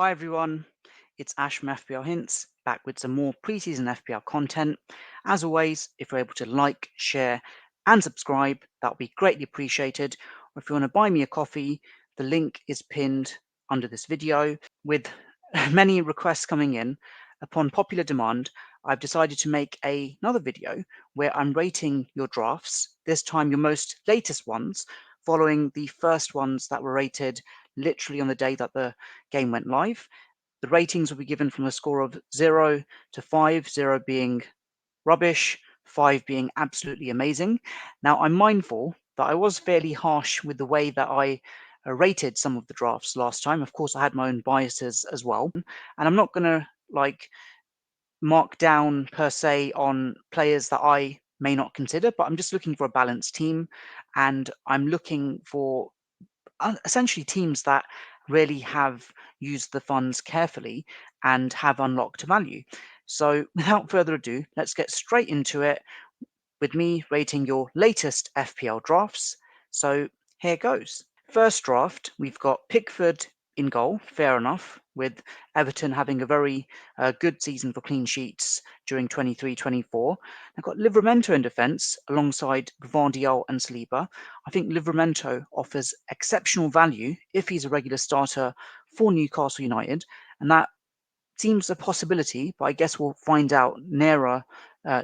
Hi everyone, it's Ash from FPL Hints, back with some more preseason FPL content. As always, if you're able to like, share, and subscribe, that would be greatly appreciated. Or if you want to buy me a coffee, the link is pinned under this video. With many requests coming in, upon popular demand, I've decided to make another video where I'm rating your drafts, this time your most latest ones, following the first ones that were rated literally on the day that the game went live. The ratings will be given from a score of 0 to 5, 0 being rubbish, 5 being absolutely amazing. Now, I'm mindful that I was fairly harsh with the way that I rated some of the drafts last time. Of course, I had my own biases as well. And I'm not going to mark down per se on players that I may not consider, but I'm just looking for a balanced team and I'm looking for essentially teams that really have used the funds carefully and have unlocked value. So without further ado, let's get straight into it with me rating your latest FPL drafts. So here goes. First draft, we've got Pickford in goal, fair enough, with Everton having a very good season for clean sheets during 23-24. I've got Livramento in defence alongside Gvardiol and Saliba. I think Livramento offers exceptional value if he's a regular starter for Newcastle United, and that seems a possibility, but I guess we'll find out nearer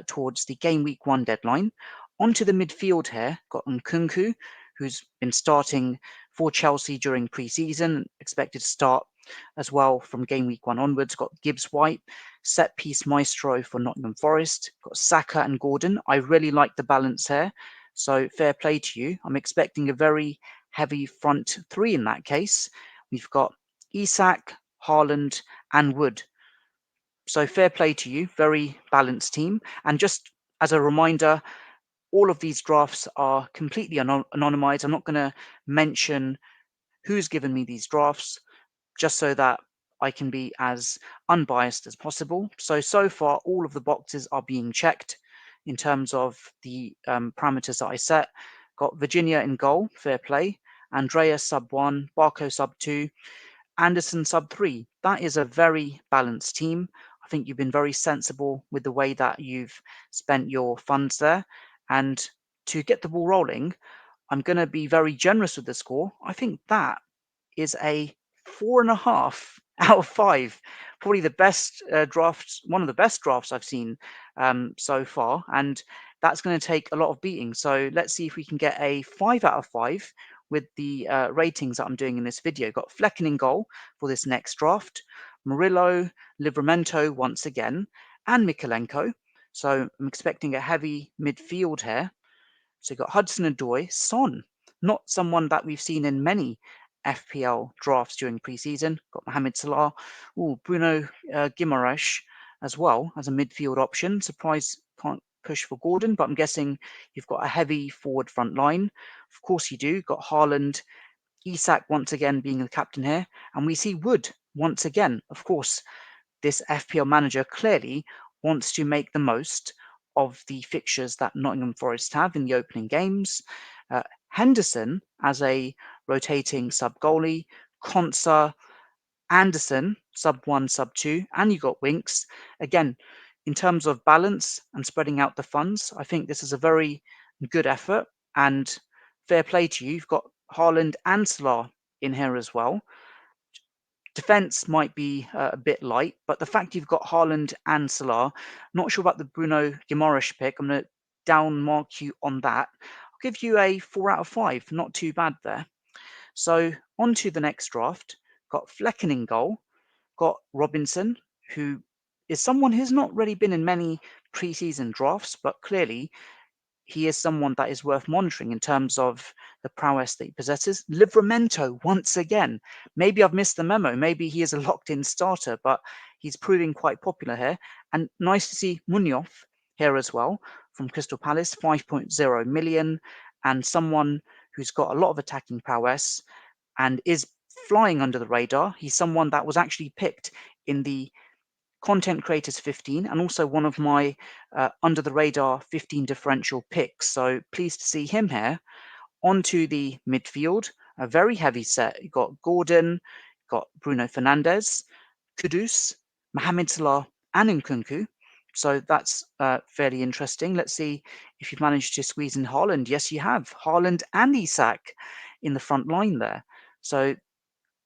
towards the game week 1 deadline. Onto the midfield here, got Nkunku, who's been starting for Chelsea during pre-season, expected to start as well from game week 1 onwards. Got Gibbs White, set piece maestro for Nottingham Forest. Got Saka and Gordon. I really like the balance here, so fair play to you. I'm expecting a very heavy front three in that case. We've got Isak, Haaland, and Wood. So fair play to you, very balanced team. And just as a reminder, all of these drafts are completely anonymized. I'm not going to mention who's given me these drafts, just so that I can be as unbiased as possible. So far, all of the boxes are being checked in terms of the parameters that I set. Got Virginia in goal, fair play. Andrea sub 1, Barco sub 2, Anderson sub 3. That is a very balanced team. I think you've been very sensible with the way that you've spent your funds there. And to get the ball rolling, I'm going to be very generous with the score. I think that is a 4.5 out of 5. Probably the best drafts, one of the best drafts I've seen so far. And that's going to take a lot of beating. So let's see if we can get a 5 out of 5 with the ratings that I'm doing in this video. Got Flecken in goal for this next draft, Murillo, Livramento once again, and Mikolenko. So I'm expecting a heavy midfield here. So you've got Hudson-Odoi, Son, not someone that we've seen in many FPL drafts during preseason. Got Mohamed Salah, Bruno Guimaraes as well as a midfield option. Surprised can't push for Gordon, but I'm guessing you've got a heavy forward front line. Of course you do. Got Haaland, Isak once again being the captain here, and we see Wood once again. Of course, this FPL manager clearly wants to make the most of the fixtures that Nottingham Forest have in the opening games. Henderson as a rotating sub goalie, Konsa, Anderson sub 1, sub 2, and you got Winks. Again, in terms of balance and spreading out the funds, I think this is a very good effort and fair play to you. You've got Haaland and Salah in here as well. Defense might be a bit light, but the fact you've got Haaland and Salah, not sure about the Bruno Guimaraes pick. I'm going to down mark you on that. I'll give you a 4 out of 5. Not too bad there. So on to the next draft. Got Flecken in goal. Got Robinson, who is someone who's not really been in many preseason drafts, but clearly he is someone that is worth monitoring in terms of the prowess that he possesses. Livramento, once again. Maybe I've missed the memo. Maybe he is a locked-in starter, but he's proving quite popular here. And nice to see Munoz here as well from Crystal Palace, 5.0 million, and someone who's got a lot of attacking prowess and is flying under the radar. He's someone that was actually picked in the Content Creators 15 and also one of my under the radar 15 differential picks. So pleased to see him here. Onto the midfield, a very heavy set. You've got Gordon, got Bruno Fernandes, Kudus, Mohamed Salah, and Nkunku. So that's fairly interesting. Let's see if you've managed to squeeze in Haaland. Yes, you have. Haaland and Isak in the front line there. So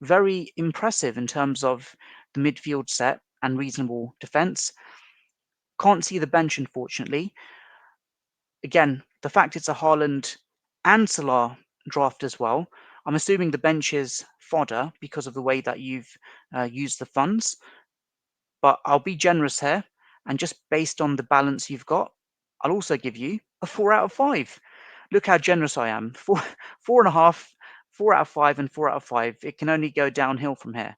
very impressive in terms of the midfield set and reasonable defence. Can't see the bench, unfortunately. Again, the fact it's a Haaland and Salah draft as well, I'm assuming the bench is fodder because of the way that you've used the funds. But I'll be generous here, and just based on the balance you've got, I'll also give you a 4 out of 5. Look how generous I am. 4.5, 4 out of 5, and 4 out of 5. It can only go downhill from here.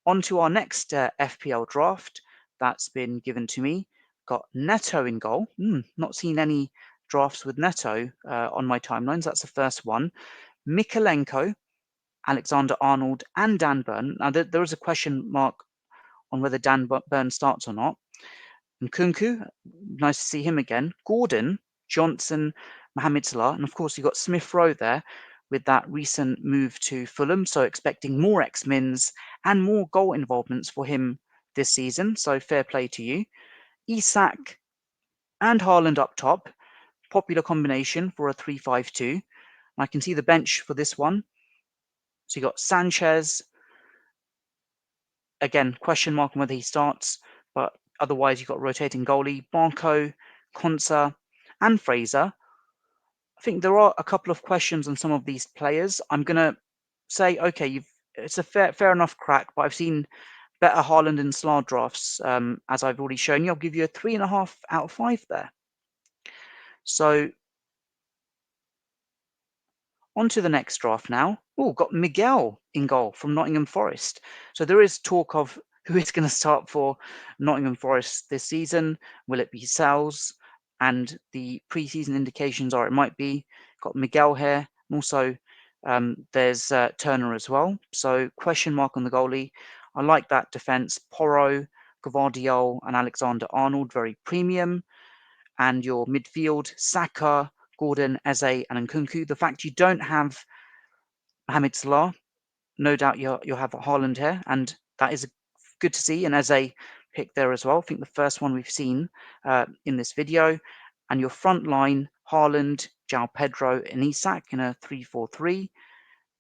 On to our next FPL draft that's been given to me. Got Neto in goal. Not seen any drafts with Neto on my timelines. That's the first one. Mikalenko, Alexander Arnold, and Dan Burn. Now, there is a question mark on whether Dan Burn starts or not. Nkunku, nice to see him again. Gordon, Johnson, Mohamed Salah, and of course you've got Smith Rowe there with that recent move to Fulham, so expecting more X-Mins and more goal involvements for him this season, so fair play to you. Isak and Haaland up top, popular combination for a 3-5-2. I can see the bench for this one. So you got Sanchez, again, question mark on whether he starts, but otherwise you've got rotating goalie, Barco, Konsa, and Fraser. I think there are a couple of questions on some of these players. I'm gonna say, okay, it's a fair enough crack, but I've seen better Haaland and Salah drafts, as I've already shown you. I'll give you a 3.5 out of 5 there. So on to the next draft now. Oh, got Miguel in goal from Nottingham Forest. So there is talk of who is going to start for Nottingham Forest this season. Will it be Sales? And the preseason indications are it might be. Got Miguel here. And also, there's Turner as well. So question mark on the goalie. I like that defense. Porro, Gvardiol, and Alexander Arnold, very premium. And your midfield, Saka, Gordon, Eze, and Nkunku. The fact you don't have Mohamed Salah, no doubt you'll have Haaland here, and that is good to see. And Eze pick there as well. I think the first one we've seen in this video. And your front line, Haaland, João Pedro, and Isak in a 3-4-3.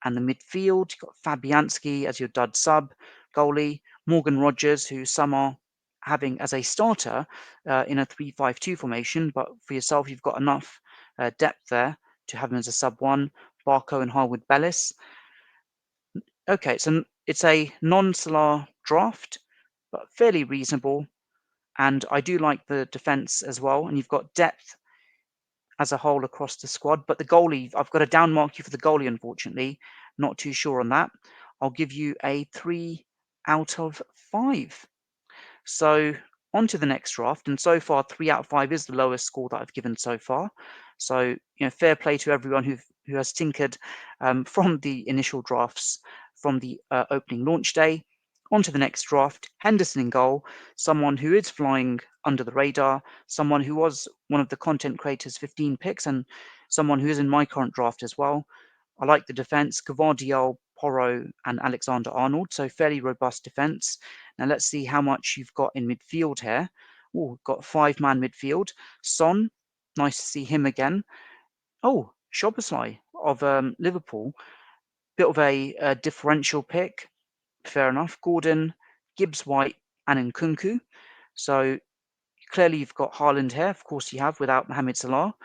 And the midfield, you've got Fabianski as your dud sub goalie, Morgan Rogers, who some are having as a starter in a 3-5-2 formation, but for yourself, you've got enough depth there to have him as a sub one, Barco and Harwood Bellis. Okay, so it's a non-Salah draft, but fairly reasonable. And I do like the defense as well. And you've got depth as a whole across the squad. But the goalie, I've got to down mark you for the goalie, unfortunately. Not too sure on that. I'll give you a 3 out of 5. So on to the next draft. And so far, 3 out of 5 is the lowest score that I've given so far. So, fair play to everyone who has tinkered from the initial drafts from the opening launch day. On to the next draft, Henderson in goal, someone who is flying under the radar, someone who was one of the content creators' 15 picks, and someone who is in my current draft as well. I like the defense, Gvardiol, Porro, and Alexander Arnold, so fairly robust defense. Now let's see how much you've got in midfield here. Oh, got 5-man midfield. Son, nice to see him again. Oh, Szoboszlai of Liverpool, bit of a differential pick. Fair enough. Gordon, Gibbs White, and Nkunku. So clearly you've got Haaland here. Of course you have without Mohamed Salah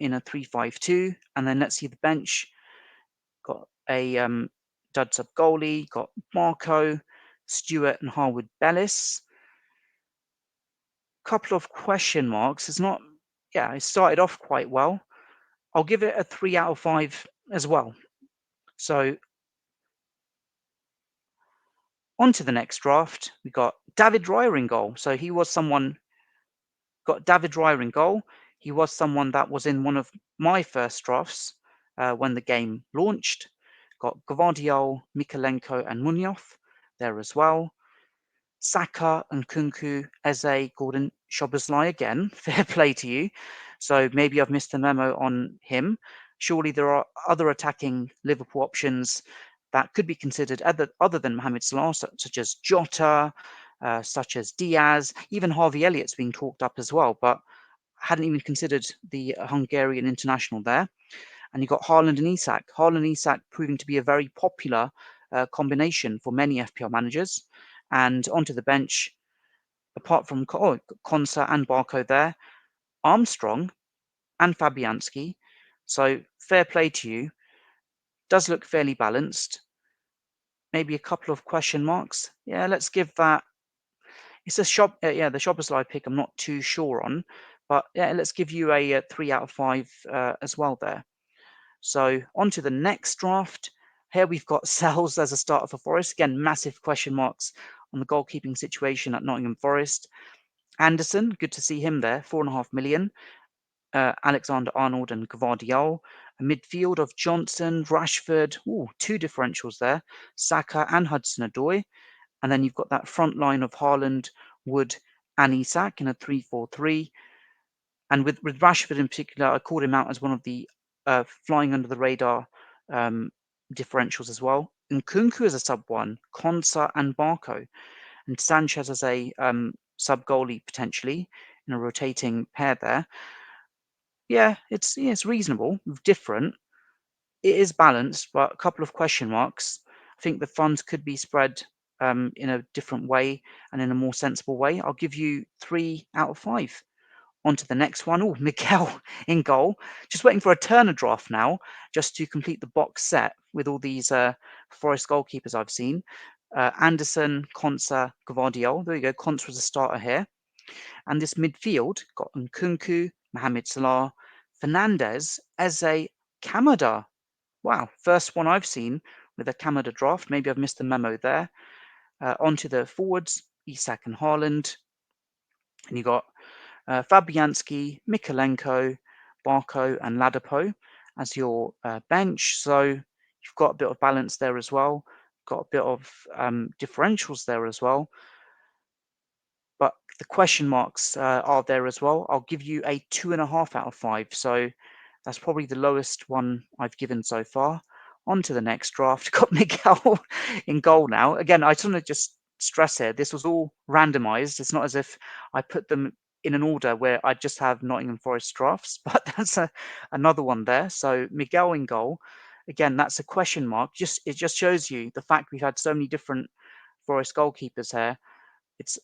in a 3-5-2. And then let's see the bench. Got a dud sub goalie. Got Marco, Stewart, and Harwood Bellis. Couple of question marks. It's not. Yeah, it started off quite well. I'll give it a 3 out of 5 as well. So on to the next draft. We got David Raya in goal. So he was someone. Got David Raya in goal. He was someone that was in one of my first drafts when the game launched. Got Gvardiol, Mikalenko, and Munoz there as well. Saka and Nkunku, Eze, Gordon, Szoboszlai again. Fair play to you. So maybe I've missed the memo on him. Surely there are other attacking Liverpool options that could be considered other than Mohamed Salah, such as Jota, such as Diaz, even Harvey Elliott's being talked up as well, but hadn't even considered the Hungarian international there. And you've got Haaland and Isak. Haaland and Isak proving to be a very popular combination for many FPL managers. And onto the bench, apart from Konsa and Barco there, Armstrong and Fabianski. So fair play to you. Does look fairly balanced. Maybe a couple of question marks. Yeah, let's give that. It's a shop. Yeah, the Shoppers Live pick I'm not too sure on. But yeah, let's give you a 3 out of 5 as well there. So on to the next draft. Here we've got Sells as a starter for Forest. Again, massive question marks on the goalkeeping situation at Nottingham Forest. Anderson, good to see him there, 4.5 million. Alexander-Arnold and Gvardiol. A midfield of Johnson, Rashford, two differentials there, Saka and Hudson-Odoi. And then you've got that front line of Haaland, Wood, and Isak in a 3-4-3. And with Rashford in particular, I called him out as one of the flying under the radar differentials as well. And Nkunku as a sub one, Konsa and Barco, and Sanchez as a sub goalie potentially in a rotating pair there. Yeah, it's reasonable, different. It is balanced, but a couple of question marks. I think the funds could be spread in a different way and in a more sensible way. I'll give you 3 out of 5. On to the next one. Oh, Miguel in goal. Just waiting for a Turner draft now, just to complete the box set with all these Forest goalkeepers I've seen. Anderson, Konsa, Gvardiol. There you go. Konsa was a starter here. And this midfield got Nkunku, Mohamed Salah, Fernandez, Eze, Kamada. Wow, first one I've seen with a Kamada draft. Maybe I've missed the memo there. Onto the forwards, Isak and Haaland. And you got Fabianski, Mikolenko, Barco, and Ladapo as your bench. So you've got a bit of balance there as well. Got a bit of differentials there as well. But the question marks are there as well. I'll give you a 2.5 out of 5. So that's probably the lowest one I've given so far. On to the next draft. Got Miguel in goal now. Again, I just want to just stress here, this was all randomized. It's not as if I put them in an order where I just have Nottingham Forest drafts, but that's another one there. So Miguel in goal. Again, that's a question mark. It just shows you the fact we've had so many different Forest goalkeepers here. It's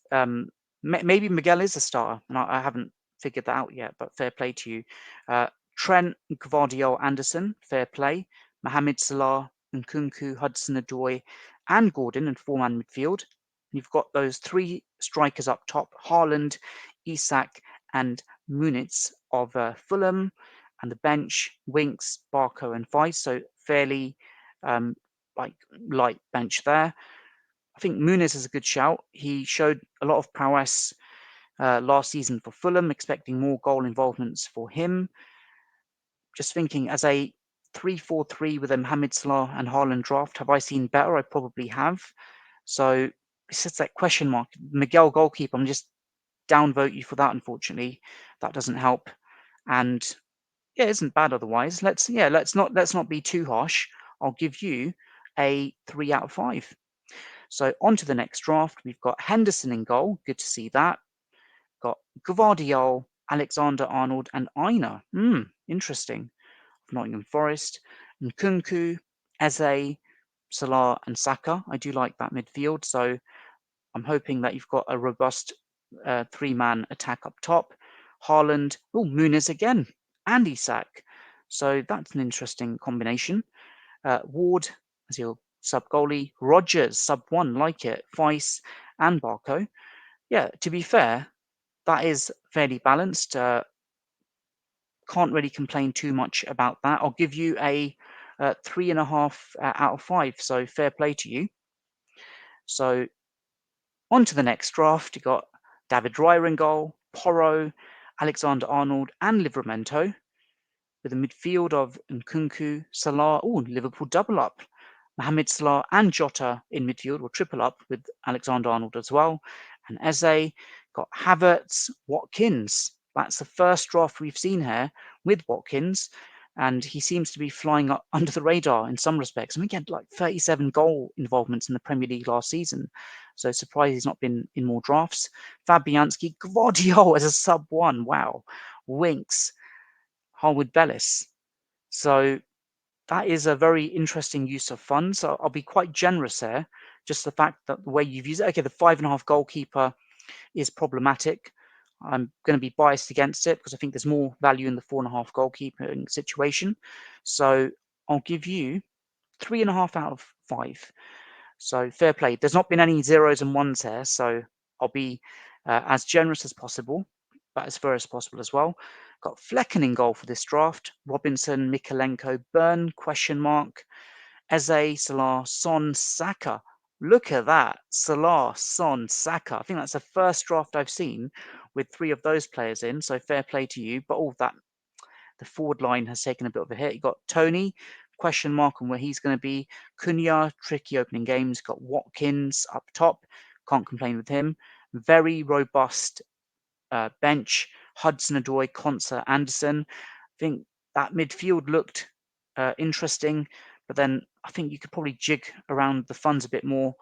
maybe Miguel is a starter, and I haven't figured that out yet, but fair play to you. Trent, Gvardiol, Anderson, fair play. Mohamed Salah, Nkunku, Hudson-Odoi, and Gordon in four-man midfield. You've got those 3 strikers up top, Haaland, Isak, and Muniz of Fulham, and the bench, Winks, Barco, and Weiss. So fairly light bench there. I think Muniz is a good shout. He showed a lot of prowess last season for Fulham, expecting more goal involvements for him. Just thinking, as a 3-4-3 with a Mohamed Salah and Haaland draft, have I seen better? I probably have. So it's just that question mark. Miguel goalkeeper, I'm just downvote you for that, unfortunately. That doesn't help. And yeah, it isn't bad otherwise. Let's not be too harsh. I'll give you a 3 out of 5. So on to the next draft. We've got Henderson in goal. Good to see that. Got Gvardiol, Alexander-Arnold, and Aina. Interesting. Nottingham Forest. Nkunku, Eze, Salah, and Saka. I do like that midfield. So I'm hoping that you've got a robust 3-man attack up top. Haaland, Muniz again, and Isak. So that's an interesting combination. Ward as your sub goalie, Rogers sub one, like it, Weiss and Barco. Yeah, to be fair, that is fairly balanced. Can't really complain too much about that. I'll give you a 3.5 out of 5. So fair play to you. So on to the next draft. You got David Raya in goal, Porro, Alexander-Arnold, and Livramento, with a midfield of Nkunku, Salah. Liverpool double up. Mohamed Salah and Jota in midfield will triple up with Alexander-Arnold as well. And Eze, got Havertz, Watkins. That's the first draft we've seen here with Watkins. and he seems to be flying up under the radar in some respects. I mean, he had like 37 goal involvements in the Premier League last season, so surprised he's not been in more drafts. Fabianski, Gvardiol as a sub-1, wow. Winks, Harwood Bellis. So that is a very interesting use of funds. So I'll be quite generous there. Just the fact that the way you've used it, okay, the 5.5 goalkeeper is problematic. I'm going to be biased against it because I think there's more value in the 4.5 goalkeeping situation. So I'll give you 3.5 out of 5. So fair play. There's not been any zeros and ones here, so I'll be as generous as possible, but as fair as possible as well. Got Flecken in goal for this draft. Robinson, Mikalenko, Byrne, question mark. Eze, Salah, Son, Saka. Look at that. Salah, Son, Saka. I think that's the first draft I've seen with 3 of those players in, so fair play to you. But all of that, the forward line has taken a bit of a hit. You got Tony, question mark on where he's going to be. Cunha, tricky opening games. Got Watkins up top. Can't complain with him. Very robust bench. Hudson-Odoi, Konsa, Anderson. I think that midfield looked interesting, but then I think you could probably jig around the funds a bit more.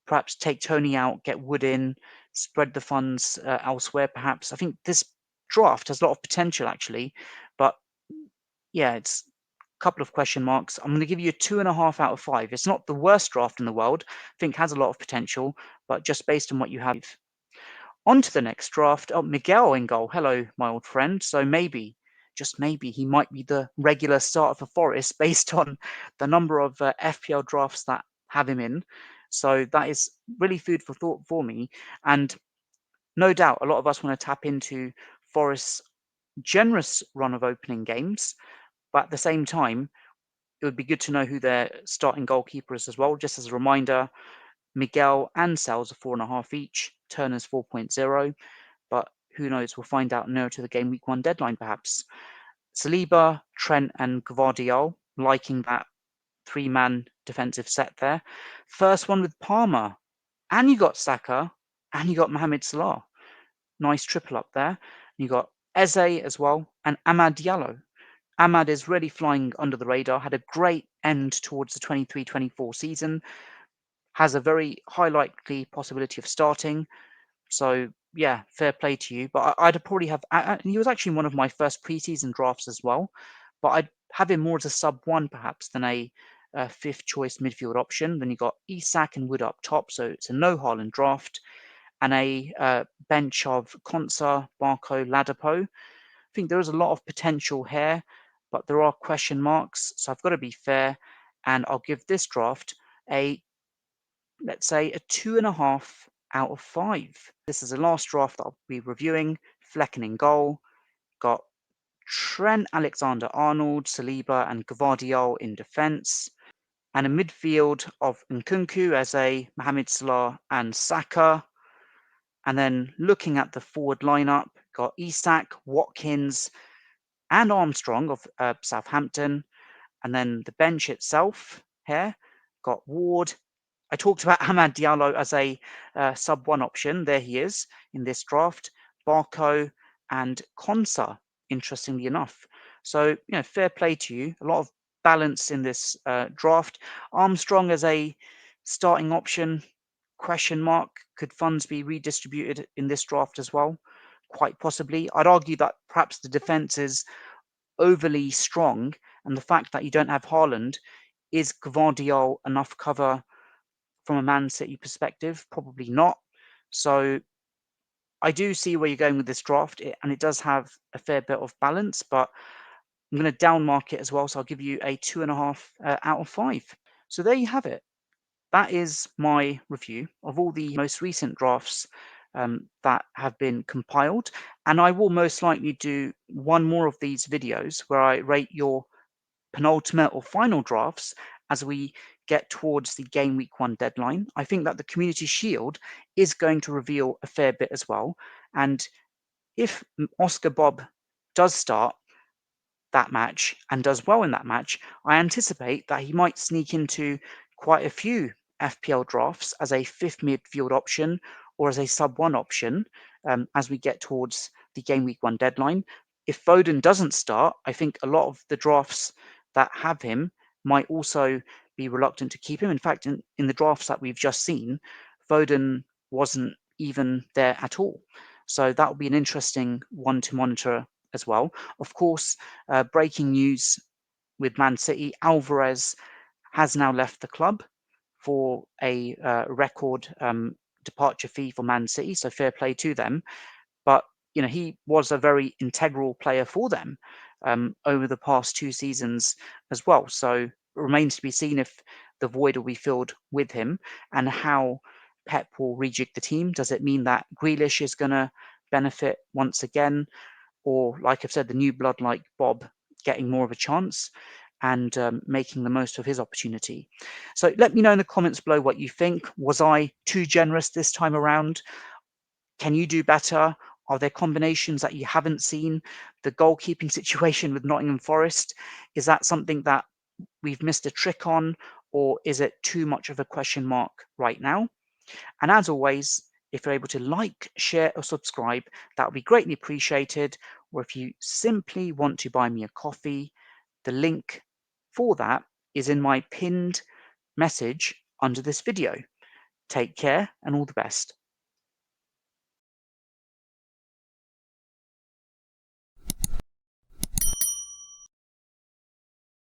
Perhaps take Tony out, get Wood in, spread the funds elsewhere. Perhaps I think this draft has a lot of potential actually, but yeah, it's a couple of question marks. I'm going to give you a 2.5 out of 5. It's not the worst draft in the world. I think has a lot of potential, but just based on what you have. On to the next draft. Oh, Miguel in goal. Hello, my old friend. So maybe, just maybe, he might be the regular starter for Forest based on the number of FPL drafts that have him in. So that is really food for thought for me. And no doubt a lot of us want to tap into Forest's generous run of opening games. But at the same time, it would be good to know who their starting goalkeeper is as well. Just as a reminder, Miguel and Sells are 4.5 each. Turner's 4.0. But who knows? We'll find out nearer to the game week 1 deadline, perhaps. Saliba, Trent, and Gvardiol, liking that 3-man defensive set there. First one with Palmer, and you got Saka, and you got Mohamed Salah. Nice triple up there. You got Eze as well, and Amad Diallo. Amad is really flying under the radar, had a great end towards the 23-24 season, has a very high likely possibility of starting. So yeah, fair play to you. But I'd probably have. He was actually one of my first preseason drafts as well. But I'd have him more as a sub-1 perhaps than a 5th choice midfield option. Then you got Isak and Wood up top, so it's a no Haaland draft, and a bench of Konsa, Barco, Ladapo. I think there is a lot of potential here, but there are question marks. So I've got to be fair, and I'll give this draft a, let's say, a 2.5 out of 5. This is the last draft that I'll be reviewing. Flecken in goal. Got Trent Alexander-Arnold, Saliba, and Gvardiol in defence. And a midfield of Nkunku, Eze, Mohamed Salah, and Saka. And then looking at the forward lineup, got Isak, Watkins, and Armstrong of Southampton. And then the bench itself here got Ward. I talked about Amad Diallo as a sub-1 option. There he is in this draft. Barco and Konsa, interestingly enough. So, fair play to you. A lot of balance in this draft. Armstrong as a starting option, question mark. Could funds be redistributed in this draft as well? Quite possibly. I'd argue that perhaps the defense is overly strong, and the fact that you don't have Haaland, is Gvardiol enough cover from a Man City perspective? Probably not. So I do see where you're going with this draft, and it does have a fair bit of balance, but I'm going to down mark it as well. So I'll give you a 2.5 out of 5. So there you have it. That is my review of all the most recent drafts that have been compiled. And I will most likely do one more of these videos where I rate your penultimate or final drafts as we get towards the game week 1 deadline. I think that the Community Shield is going to reveal a fair bit as well. And if Oscar Bob does start that match and does well in that match, I anticipate that he might sneak into quite a few FPL drafts as a 5th midfield option or as a sub-1 option as we get towards the game week 1 deadline. if Foden doesn't start, I think a lot of the drafts that have him might also be reluctant to keep him. In fact, in the drafts that we've just seen, Foden wasn't even there at all. So that will be an interesting one to monitor as well. Of course, breaking news with Man City, Alvarez has now left the club for a record departure fee for Man City, so fair play to them. But he was a very integral player for them over the past 2 seasons as well. So it remains to be seen if the void will be filled with him and how Pep will rejig the team. Does it mean that Grealish is going to benefit once again? Or, like I've said, the new blood like Bob getting more of a chance and making the most of his opportunity. So let me know in the comments below what you think. Was I too generous this time around? Can you do better? Are there combinations that you haven't seen? The goalkeeping situation with Nottingham Forest, is that something that we've missed a trick on, or is it too much of a question mark right now? And as always, if you're able to like, share, or subscribe, that would be greatly appreciated. Or if you simply want to buy me a coffee, the link for that is in my pinned message under this video. Take care and all the best.